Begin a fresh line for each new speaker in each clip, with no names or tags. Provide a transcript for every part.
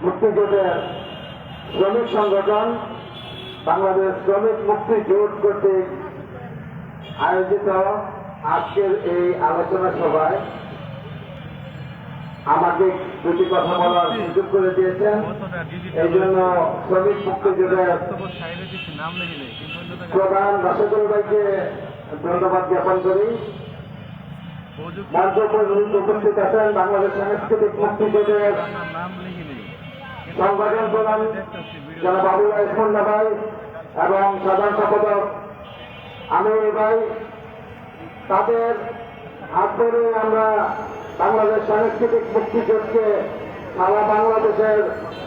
মুক্তিযুদ্ধের শ্রমিক সংগঠন বাংলাদেশ শ্রমিক মুক্তি জোট কর্তৃক আয়োজিত আজকের এই আলোচনা সভায় আমাকে দুটি কথা বলার সুযোগ করে দিয়েছেন। এই জন্য শ্রমিক মুক্তিযুদ্ধের প্রধান রাশেদুল ভাইকে ধন্যবাদ জ্ঞাপন করি। মঞ্চ উপস্থিত আছেন বাংলাদেশ সাংস্কৃতিক মুক্তিযুদ্ধের সংগঠন প্রধান জনাব আবুল ইসমুল্লাহ ভাই এবং সাধারণ সম্পাদক আমির ভাই। তাদের হাত ধরে আমরা বাংলাদেশ সাংস্কৃতিক মুক্তিযুদ্ধকে সারা বাংলাদেশের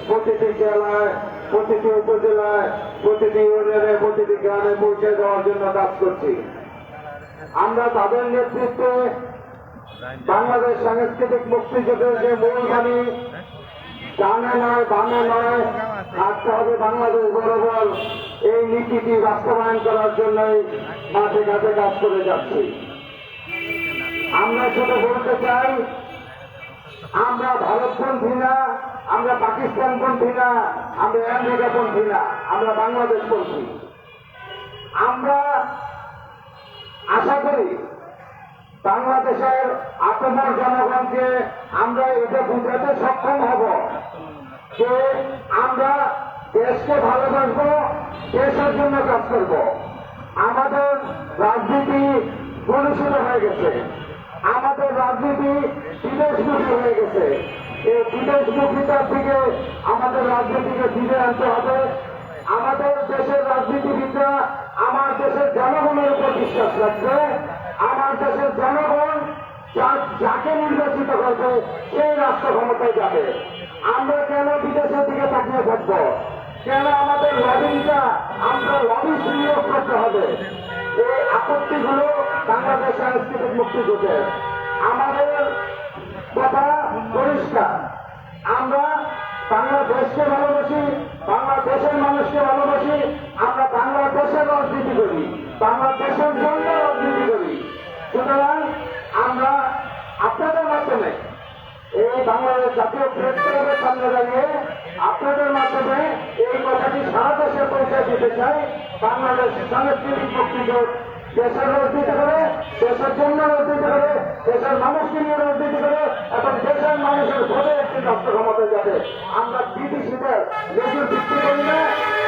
প্রতিটি জেলায়, প্রতিটি উপজেলায়, প্রতিটি ইউনিয়নে, প্রতিটি গ্রামে পৌঁছে দেওয়ার জন্য কাজ করছি। আমরা তাদের নেতৃত্বে বাংলাদেশ সাংস্কৃতিক মুক্তিযুদ্ধের যে মূল বাণী ডানে নয় বামে নয় থাকতে হবে বাংলাদেশ বরাবর, এই নীতিটি বাস্তবায়ন করার জন্যই মাঠে ঘাটে কাজ করে যাচ্ছি। আমরা শুধু বলতে চাই, আমরা ভারতপন্থী না, আমরা পাকিস্তানপন্থী না, আমরা আমেরিকাপন্থী না, আমরা বাংলাদেশপন্থী। আমরা আশা করি বাংলাদেশের আপামর জনগণকে আমরা এটা বুঝাতে সক্ষম হব যে আমরা দেশকে ভালোবাসবো, দেশের জন্য কাজ করব। আমাদের রাজনীতি কলুষিত হয়ে গেছে, আমাদের রাজনীতি বিদেশমুখী হয়ে গেছে। এই বিদেশমুখিতার থেকে আমাদের রাজনীতিকে ফিরে আনতে হবে। আমাদের দেশের রাজনীতিবিদরা আমার দেশের জনগণের উপর বিশ্বাস রাখবে। আমার দেশের জনগণ যাকে নির্বাচিত করবে সেই রাষ্ট্র ক্ষমতায় যাবে। আমরা কেন বিদেশের দিকে তাকিয়ে থাকবো? কেন আমাদের লবিটা আমরা লবি নিয়োগ করতে হবে? এই আপত্তিগুলো বাংলাদেশ সাংস্কৃতিক মুক্তিযুদ্ধের। আমাদের কথা পরিষ্কার, আমরা বাংলাদেশকে ভালোবাসি, বাংলাদেশের মানুষকে ভালোবাসি। আমরা বাংলাদেশের রাজনীতি করি, বাংলাদেশের জন্য রাজনীতি করি। সুতরাং আমরা আপনাদের মাধ্যমে এই বাংলাদেশ জাতীয় প্রেস ক্লাবের সামনে দাঁড়িয়ে আপনাদের মাধ্যমে এই কথাটি সারা দেশে পৌঁছে দিতে চাই। বাংলাদেশ সাংস্কৃতিক মুক্তিযুদ্ধ দেশের রাজনীতি করে, দেশের জন্য রাজনীতি করে, দেশের মানুষকে নিয়ে রাজনীতি করে এবং দেশের মানুষের ভোটে একটি রাষ্ট্র ক্ষমতায় যাবে। আমরা বিদেশিদের নিজের ভিত্তি করি না,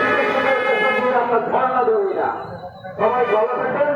বিদেশিদের দেশের দিয়ে আমরা ধারণা ধরি না। সবাই ভালো থাকেন।